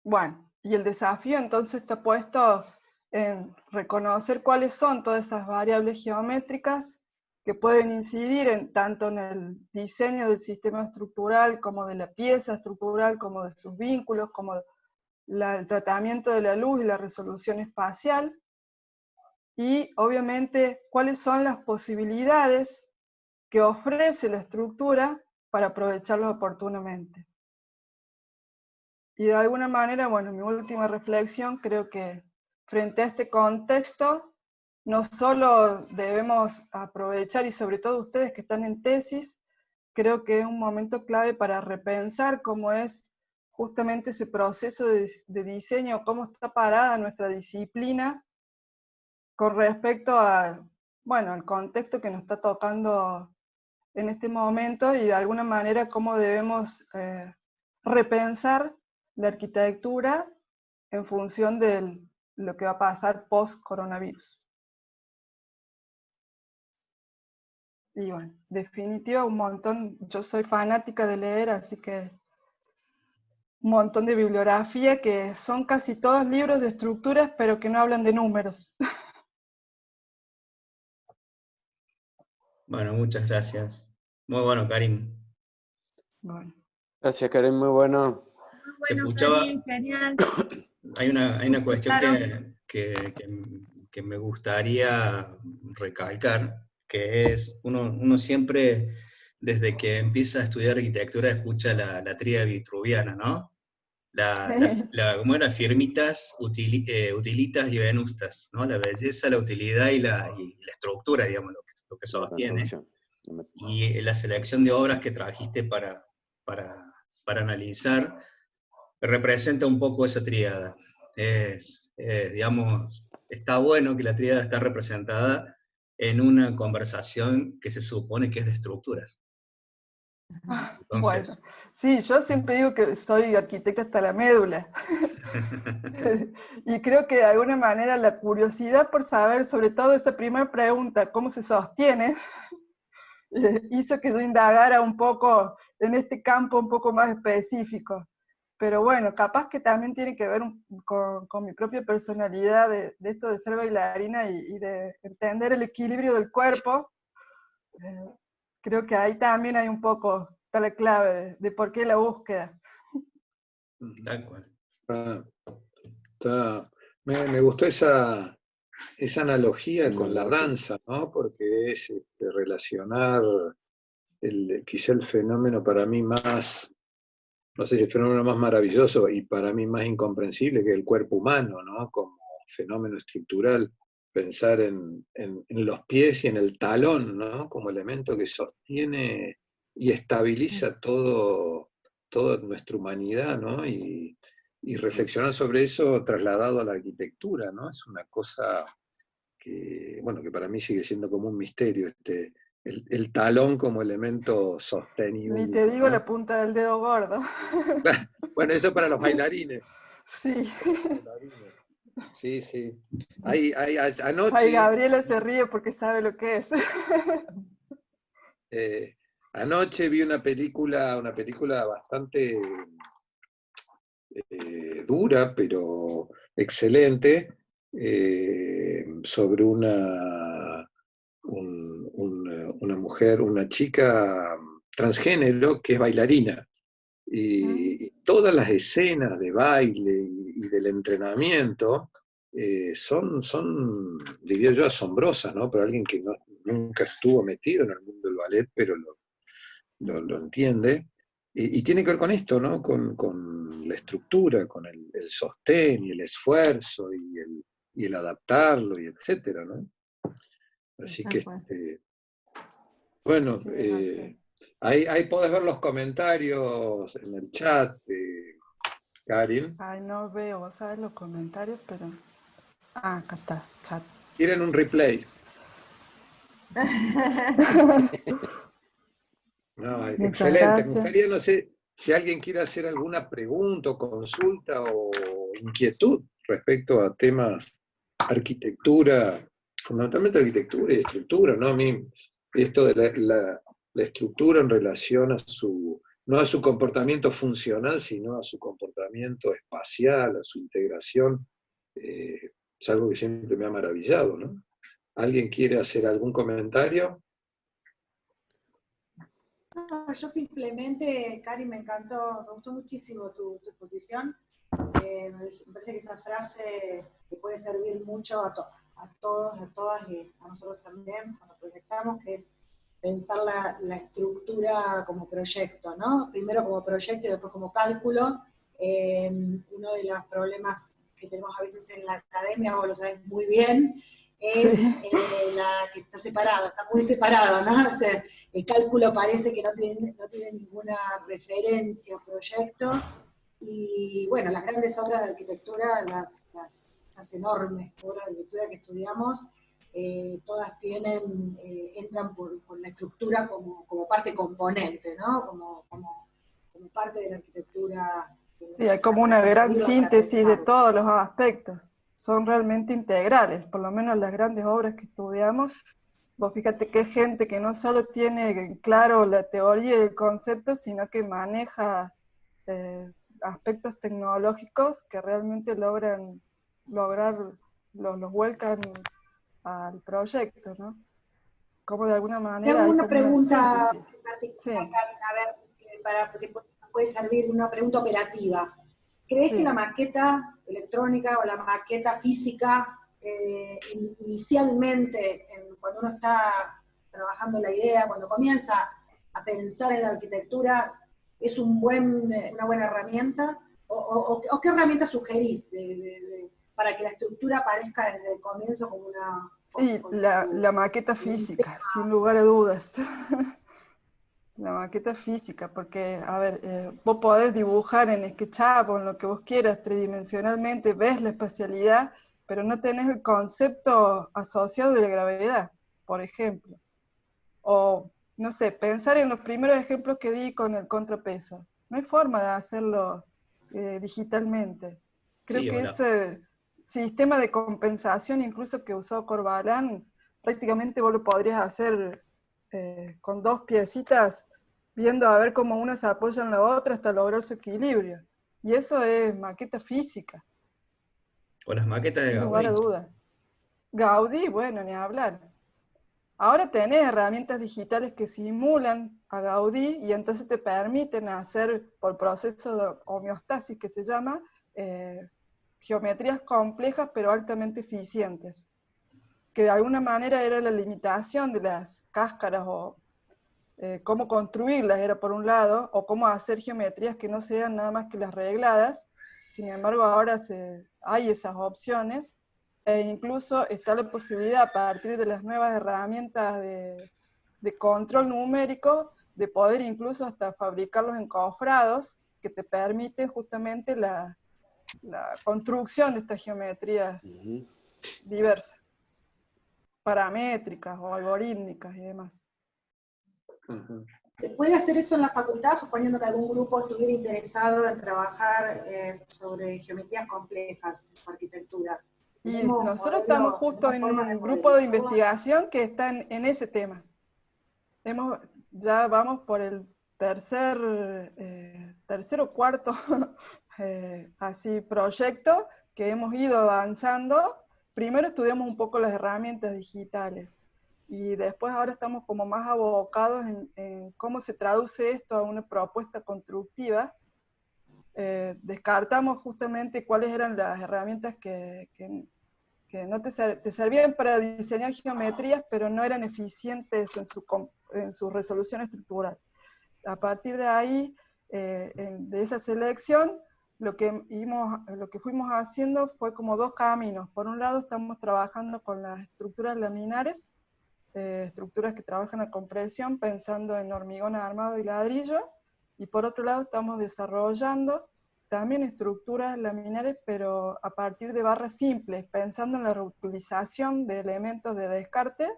Bueno, y el desafío entonces está puesto en reconocer cuáles son todas esas variables geométricas que pueden incidir tanto en el diseño del sistema estructural, como de la pieza estructural, como de sus vínculos, como el tratamiento de la luz y la resolución espacial, y obviamente cuáles son las posibilidades que ofrece la estructura para aprovecharlos oportunamente. Y de alguna manera, bueno, mi última reflexión, creo que frente a este contexto, no solo debemos aprovechar, y sobre todo ustedes que están en tesis, creo que es un momento clave para repensar cómo es justamente ese proceso de diseño, cómo está parada nuestra disciplina con respecto a, bueno, al contexto que nos está tocando en este momento, y de alguna manera cómo debemos repensar la arquitectura en función de lo que va a pasar post-coronavirus. Y bueno, definitiva un montón, yo soy fanática de leer, así que un montón de bibliografía que son casi todos libros de estructuras, pero que no hablan de números.
Bueno, muchas gracias. Muy bueno, Karim.
Bueno.
Gracias, Karen, muy bueno.
Se
Bueno,
escuchaba,
Karin, genial.
hay una cuestión
Claro.
que me gustaría recalcar, que es, uno siempre, desde que empieza a estudiar arquitectura, escucha la tríada vitruviana, ¿no? ¿Cómo era? Firmitas, utilitas y venustas, ¿no? La belleza, la utilidad y la estructura, digamos, lo que sostiene. Y la selección de obras que trajiste para analizar representa un poco esa tríada. Digamos, está bueno que la tríada está representada en una conversación que se supone que es de estructuras. Entonces,
bueno, sí, yo siempre digo que soy arquitecta hasta la médula. Y creo que de alguna manera la curiosidad por saber, sobre todo esa primera pregunta, cómo se sostiene, hizo que yo indagara un poco en este campo un poco más específico. Pero bueno, capaz que también tiene que ver con mi propia personalidad de esto de ser bailarina y de entender el equilibrio del cuerpo. Creo que ahí también hay un poco, está la clave de por qué la búsqueda.
tal cual.
Me gustó esa analogía con la danza, ¿no? Porque es relacionar quizá el fenómeno para mí más, no sé si el fenómeno más maravilloso y para mí más incomprensible, que es el cuerpo humano, ¿no? Como fenómeno estructural, pensar en los pies y en el talón, ¿no? Como elemento que sostiene y estabiliza toda nuestra humanidad, ¿no? Y reflexionar sobre eso trasladado a la arquitectura, ¿no? Es una cosa que, bueno, que para mí sigue siendo como un misterio, el talón como elemento sostenible.
Ni te digo,
¿no?
la punta del dedo gordo.
Bueno, eso para los bailarines.
Sí.
Sí, sí.
Ay,
Anoche,
Gabriela se ríe porque sabe lo que es.
anoche vi una película bastante dura, pero excelente, sobre una mujer, una chica transgénero que es bailarina. Y todas las escenas de baile y del entrenamiento son, diría yo, asombrosas, ¿no? Para alguien que nunca estuvo metido en el mundo del ballet, pero lo entiende. Y tiene que ver con esto, ¿no? Con la estructura, con el sostén y el esfuerzo y el adaptarlo y etcétera, ¿no? Así que, bueno, ahí podés ver los comentarios en el chat, Karin.
Ay, no veo, vos sabés los comentarios, pero... Ah, acá está, chat.
Quieren un replay. No, excelente. Me gustaría, no sé, si alguien quiere hacer alguna pregunta o consulta o inquietud respecto a temas arquitectura, fundamentalmente arquitectura y estructura, ¿no? A mí, esto de la estructura en relación no a su comportamiento funcional, sino a su comportamiento espacial, a su integración, es algo que siempre me ha maravillado, ¿no? ¿Alguien quiere hacer algún comentario?
yo simplemente, Cari, me encantó, me gustó muchísimo tu exposición. Me parece que esa frase que puede servir mucho a todos, a todas y a nosotros también cuando proyectamos, que es pensar la estructura como proyecto, ¿no? Primero como proyecto y después como cálculo. Uno de los problemas que tenemos a veces en la academia, vos lo sabés muy bien, es
Sí.
la que está separado, está muy separado, ¿no? O sea, el cálculo parece que no tiene ninguna referencia o proyecto, y bueno, las grandes obras de arquitectura, esas enormes obras de arquitectura que estudiamos, todas entran por la estructura como parte componente, ¿no? Como parte de la arquitectura.
Sí, hay como una gran síntesis de todos los aspectos. Son realmente integrales, por lo menos las grandes obras que estudiamos. Vos fíjate que es gente que no solo tiene claro la teoría y el concepto, sino que maneja aspectos tecnológicos que realmente los vuelcan al proyecto, ¿no? Como de alguna
Te
manera
hago
hay
una
como una
pregunta
síntesis.
en particular,
Sí,
Karen, a ver, porque puede servir una pregunta operativa. ¿Crees que la
sí.
maqueta electrónica o la maqueta física, inicialmente, cuando uno está trabajando la idea, cuando comienza a pensar en la arquitectura, es una buena herramienta? ¿O qué herramienta sugerís para que la estructura aparezca desde el comienzo como una...
Sí, la maqueta física, sin lugar a dudas. La maqueta física, porque, a ver, vos podés dibujar en SketchUp o en lo que vos quieras tridimensionalmente, ves la espacialidad, pero no tenés el concepto asociado de la gravedad, por ejemplo. O, no sé, pensar en los primeros ejemplos que di con el contrapeso. No hay forma de hacerlo digitalmente. Creo
Sí,
que ese sistema de compensación incluso que usó Corbalán, prácticamente vos lo podrías hacer con dos piecitas, viendo a ver cómo una se apoya en la otra hasta lograr su equilibrio. Y eso es maqueta física,
o las maquetas de
sin lugar a
Gaudí.
dudas. Gaudí, bueno, ni hablar. Ahora tenés herramientas digitales que simulan a Gaudí y entonces te permiten hacer, por proceso de homeostasis que se llama, geometrías complejas pero altamente eficientes, que de alguna manera era la limitación de las cáscaras o cómo construirlas era por un lado, o cómo hacer geometrías que no sean nada más que las regladas. Sin embargo, ahora hay esas opciones, e incluso está la posibilidad a partir de las nuevas herramientas de control numérico, de poder incluso hasta fabricar los encofrados, que te permiten justamente la construcción de estas geometrías diversas, paramétricas o algorítmicas y demás.
¿Se puede hacer eso en la facultad, suponiendo que algún grupo estuviera interesado en trabajar sobre geometrías complejas en arquitectura?
Y nosotros estamos justo en un grupo de investigación que está en ese tema. Ya vamos por el tercer o cuarto así proyecto que hemos ido avanzando. Primero estudiamos un poco las herramientas digitales y después ahora estamos como más abocados en cómo se traduce esto a una propuesta constructiva. Descartamos justamente cuáles eran las herramientas que no te servían para diseñar geometrías, pero no eran eficientes en su resolución estructural. A partir de ahí, de esa selección, lo que fuimos haciendo fue como dos caminos. Por un lado, estamos trabajando con las estructuras laminares, estructuras que trabajan a compresión, pensando en hormigón armado y ladrillo, y por otro lado estamos desarrollando también estructuras laminares, pero a partir de barras simples, pensando en la reutilización de elementos de descarte,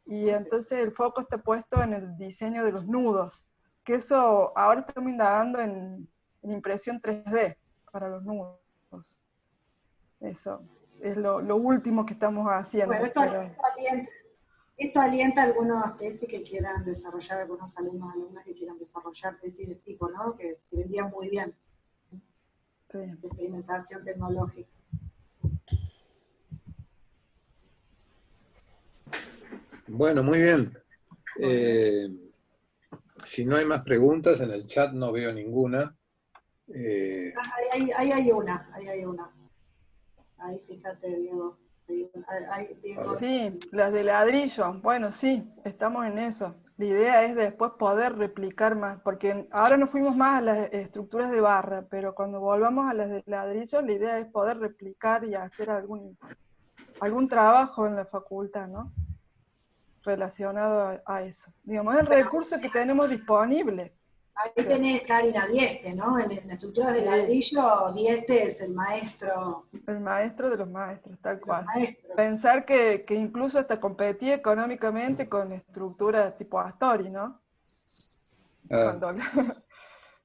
y entonces el foco está puesto en el diseño de los nudos, que eso ahora estamos indagando en impresión 3D para los nudos. Eso es lo último que estamos haciendo.
Bueno, esto alienta a algunos tesis que quieran desarrollar, algunos alumnas que quieran desarrollar tesis de tipo, ¿no? Que vendrían muy bien.
Sí.
De experimentación tecnológica.
Bueno, muy bien. Si no hay más preguntas, en el chat no veo ninguna.
Ahí hay una, ahí hay una. Ahí fíjate, Diego. Diego.
Sí, las de ladrillo. Bueno, sí, estamos en eso. La idea es después poder replicar más, porque ahora nos fuimos más a las estructuras de barra, pero cuando volvamos a las de ladrillo, la idea es poder replicar y hacer algún trabajo en la facultad, ¿no? Relacionado a eso. Digamos, es el recurso que tenemos disponible.
Ahí tenés, Karina, Dieste, ¿no? En la estructura de ladrillo, Dieste es el maestro.
El maestro de los maestros, tal cual.
Maestros.
Pensar que incluso hasta competía económicamente con estructuras tipo Astori, ¿no? Cuando,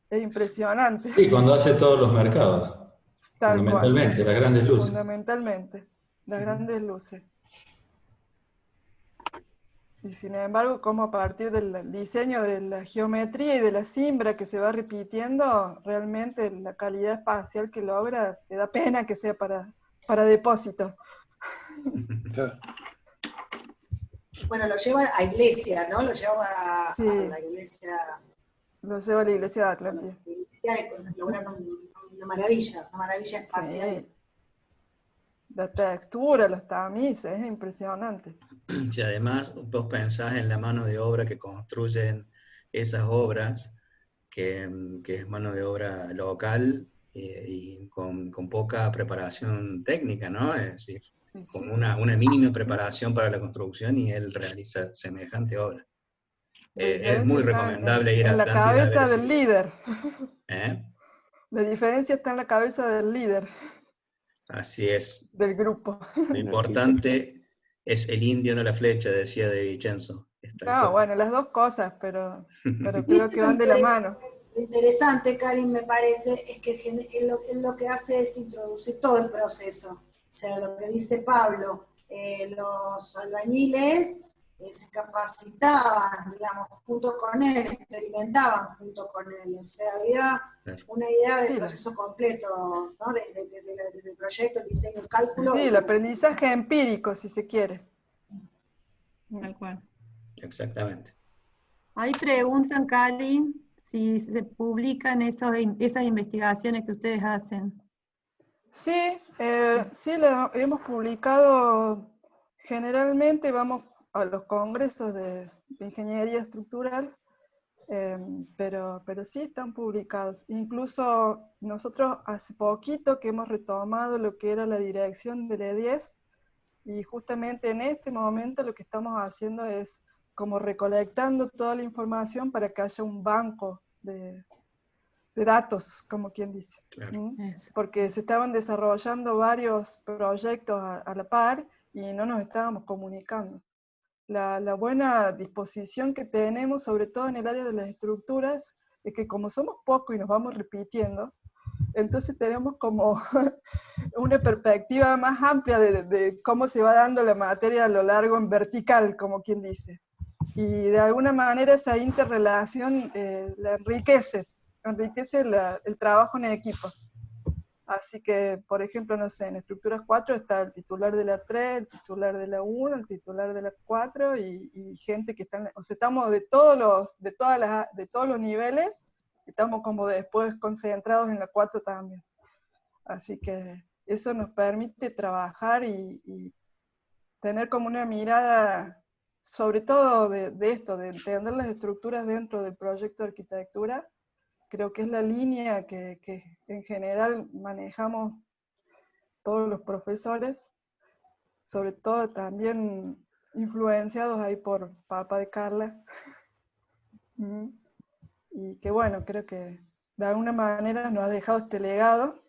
es impresionante.
Sí, cuando hace todos los mercados.
Tal
Fundamentalmente,
cual.
las grandes luces.
Fundamentalmente, las grandes luces. Y sin embargo, como a partir del diseño de la geometría y de la simbra que se va repitiendo, realmente la calidad espacial que logra, te da pena que sea para depósito.
Bueno, lo lleva a iglesia, ¿no? Lo lleva
Sí.
a la iglesia.
Lo lleva a la iglesia de Atlántida.
La iglesia logrando una maravilla espacial.
Sí. La textura, los tamices, es impresionante.
Si además vos pensás en la mano de obra que construyen esas obras, que es mano de obra local y con poca preparación técnica, ¿no? Es decir, con una mínima preparación para la construcción y él realiza semejante obra. Es muy recomendable ir a
en la
Atlántida a ver
cabeza
eso.
del líder.
¿Eh?
La diferencia está en la cabeza del líder.
Así es.
Del grupo.
Lo importante es el indio, no la flecha, decía De Vincenzo.
No, bueno, las dos cosas, pero creo que van de la mano.
Lo interesante, Karin, me parece, es que él lo que hace es introducir todo el proceso. O sea, lo que dice Pablo, los albañiles se capacitaban, digamos, junto con él, experimentaban junto con él. O sea, había una idea del proceso completo, ¿no? Desde el proyecto, el diseño, el cálculo.
Sí, el aprendizaje empírico, si se quiere.
Tal cual.
Exactamente.
Ahí preguntan, Karin, si se publican esas investigaciones que ustedes hacen.
Sí, sí, lo hemos publicado. Generalmente vamos a los congresos de ingeniería estructural, pero sí están publicados. Incluso nosotros hace poquito que hemos retomado lo que era la dirección del E10, y justamente en este momento lo que estamos haciendo es como recolectando toda la información para que haya un banco de datos, como quien dice.
Claro.
Porque se estaban desarrollando varios proyectos a la par y no nos estábamos comunicando. La buena disposición que tenemos, sobre todo en el área de las estructuras, es que como somos pocos y nos vamos repitiendo, entonces tenemos como una perspectiva más amplia de cómo se va dando la materia a lo largo en vertical, como quien dice. Y de alguna manera esa interrelación la enriquece el trabajo en equipo. Así que, por ejemplo, no sé, en Estructuras 4 está el titular de la 3, el titular de la 1, el titular de la 4, y gente que están, o sea, estamos de todos los niveles, estamos como después concentrados en la 4 también. Así que eso nos permite trabajar y tener como una mirada, sobre todo de esto, de entender las estructuras dentro del proyecto de arquitectura. Creo que es la línea que en general manejamos todos los profesores, sobre todo también influenciados ahí por Papá de Carla. Y que bueno, creo que de alguna manera nos ha dejado este legado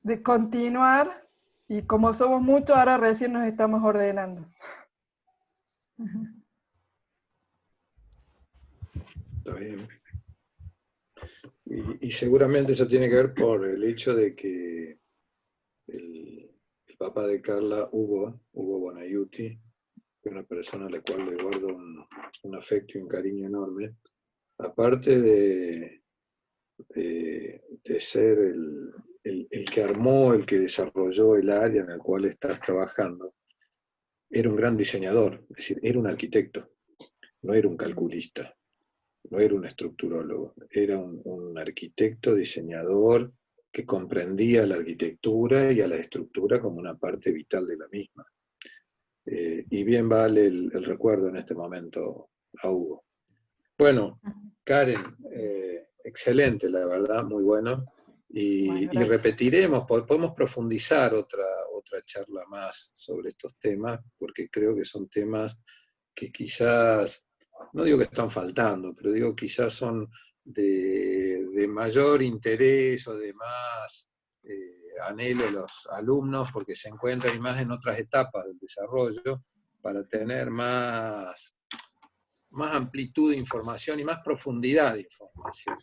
de continuar, y como somos muchos, ahora recién nos estamos ordenando.
Está bien. Y seguramente eso tiene que ver por el hecho de que el papá de Carla, Hugo Bonaiuti, que es una persona a la cual le guardo un afecto y un cariño enorme, aparte de ser el que armó, el que desarrolló el área en el cual estás trabajando, era un gran diseñador, es decir, era un arquitecto, no era un calculista. no era un estructurólogo, era un arquitecto, diseñador, que comprendía la arquitectura y a la estructura como una parte vital de la misma. Y bien vale el recuerdo en este momento a Hugo. Bueno, Karen, excelente, la verdad, muy bueno. Y
Bueno, gracias.
repetiremos, podemos profundizar otra charla más sobre estos temas, porque creo que son temas que quizás, no digo que están faltando, pero digo quizás son de mayor interés o de más anhelo de los alumnos, porque se encuentran y más en otras etapas del desarrollo, para tener más amplitud de información y más profundidad de información.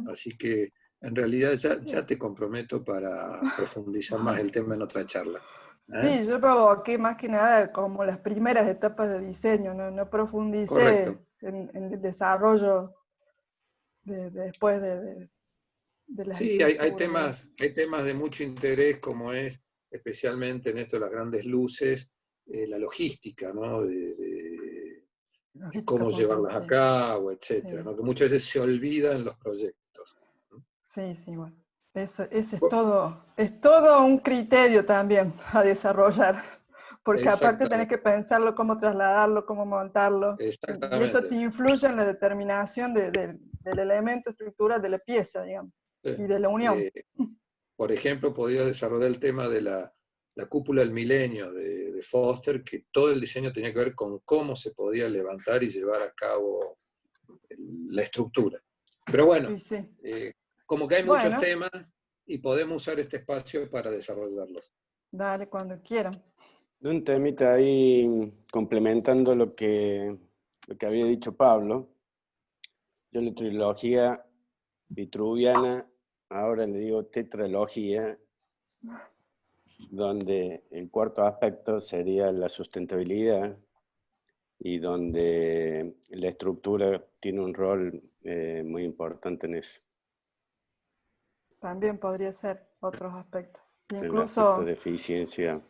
Así que en realidad ya te comprometo para profundizar más el tema en otra charla.
Sí, yo provoqué más que nada como las primeras etapas de diseño, no profundicé
Correcto.
en el desarrollo después de las
Sí, hay
estructuras.
temas de mucho interés, como es especialmente en esto de las grandes luces, la logística, ¿no? de
Logística
cómo llevarlas a
puntual,
cabo, etcétera,
sí.
¿no? Que muchas veces se olvida en los proyectos.
Sí, sí, bueno. Ese es todo un criterio también a desarrollar, porque aparte tenés que
Exactamente,
pensarlo, cómo trasladarlo, cómo montarlo, y eso te
exactamente.
influye en la determinación del elemento estructural de la pieza, digamos,
Sí.
y de la unión.
Por ejemplo, podría desarrollar el tema de la cúpula del milenio de Foster, que todo el diseño tenía que ver con cómo se podía levantar y llevar a cabo la estructura. Pero bueno,
Y sí.
como que hay muchos
Bueno,
temas y podemos usar este espacio para desarrollarlos.
dale cuando quieran.
Un temita ahí complementando lo que había dicho Pablo. Yo la trilogía vitruviana, ahora le digo tetralogía, donde el cuarto aspecto sería la sustentabilidad y donde la estructura tiene un rol muy importante en eso,
También podría ser otros aspectos.
en el aspecto
Incluso,
de eficiencia.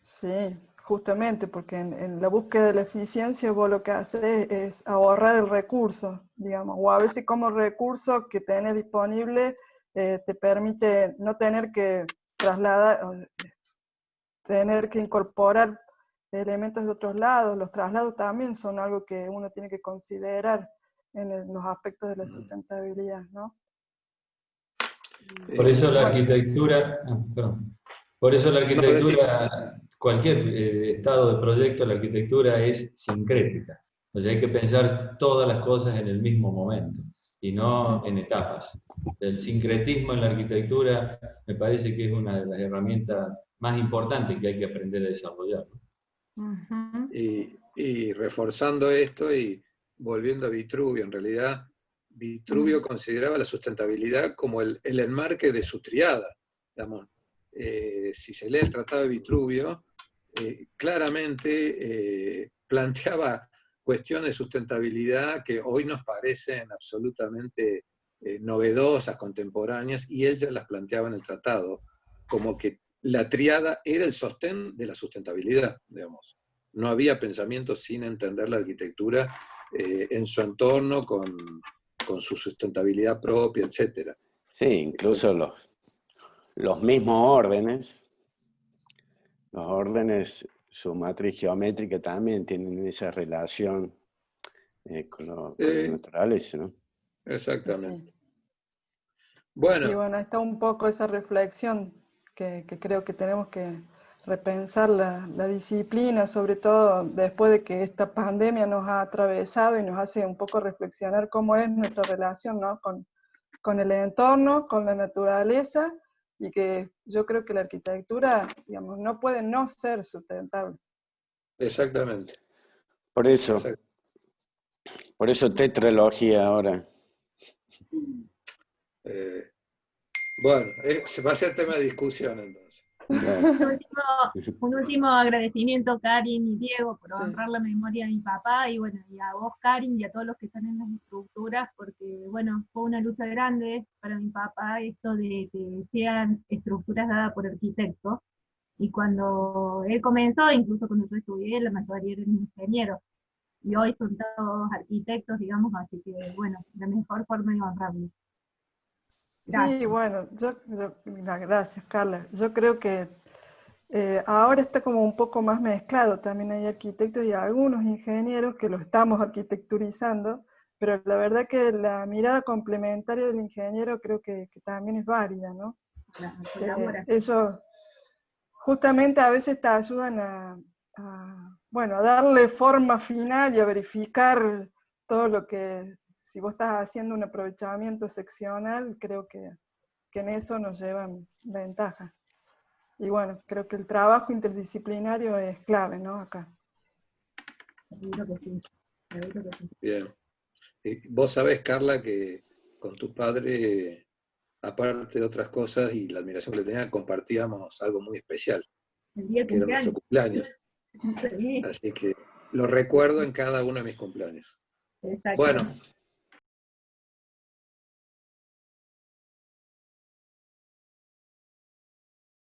sí, justamente, porque en la búsqueda de la eficiencia vos lo que haces es ahorrar el recurso, digamos, o a veces como recurso que tenés disponible te permite no tener que trasladar, tener que incorporar elementos de otros lados. Los traslados también son algo que uno tiene que considerar en los aspectos de la sustentabilidad, ¿no?
Por eso la
Bueno,
arquitectura, perdón. Por eso la
No, decir,
arquitectura, cualquier estado de proyecto, la arquitectura es sincrética. O sea, hay que pensar todas las cosas en el mismo momento y no en etapas. El sincretismo en la arquitectura me parece que es una de las herramientas más importantes que hay que aprender a desarrollar, ¿no?
y reforzando esto y volviendo a Vitruvio, en realidad Vitruvio consideraba la sustentabilidad como el enmarque de su triada. Digamos. Si se lee el Tratado de Vitruvio, claramente planteaba cuestiones de sustentabilidad que hoy nos parecen absolutamente novedosas, contemporáneas, y él ya las planteaba en el tratado, como que la triada era el sostén de la sustentabilidad, digamos. No había pensamiento sin entender la arquitectura en su entorno, con su sustentabilidad propia, etc.
Sí, incluso los mismos órdenes, su matriz geométrica también tienen esa relación con la naturaleza, ¿no?
Exactamente.
sí. Sí,
Bueno,
bueno, está un poco esa reflexión que creo que tenemos que repensar la disciplina, sobre todo después de que esta pandemia nos ha atravesado y nos hace un poco reflexionar cómo es nuestra relación, ¿no? con el entorno, con la naturaleza, y que yo creo que la arquitectura, digamos, no puede no ser sustentable.
exactamente.
Por eso tetralogía ahora.
Bueno, se va a hacer tema de discusión entonces.
Claro.
Un último agradecimiento, Karin y Diego, por
Sí.
honrar la memoria de mi papá, y bueno, y a vos, Karin, y a todos los que están en las estructuras, porque bueno, fue una lucha grande para mi papá esto de que sean estructuras dadas por arquitectos, y cuando él comenzó, incluso cuando yo estudié, la mayoría eran ingenieros, y hoy son todos arquitectos, digamos, así que bueno, la mejor forma de honrarlos. Gracias.
Sí, bueno, gracias Carla. Yo creo que ahora está como un poco más mezclado, también hay arquitectos y algunos ingenieros que lo estamos arquitecturizando, pero la verdad que la mirada complementaria del ingeniero creo que también es válida, ¿no? Eso justamente a veces te ayudan bueno, a darle forma final y a verificar todo lo que, si vos estás haciendo un aprovechamiento seccional, creo que en eso nos llevan ventaja. Y bueno, creo que el trabajo interdisciplinario es clave, ¿no? Acá.
Seguro que sí. Seguro que sí.
Bien. Vos sabés, Carla, que con tu padre, aparte de otras cosas y la admiración que le tenía, compartíamos algo muy especial,
El día de
que era nuestro
cumpleaños.
cumpleaños.
Sí,
Así que lo recuerdo en cada uno de mis cumpleaños.
exacto.
Bueno,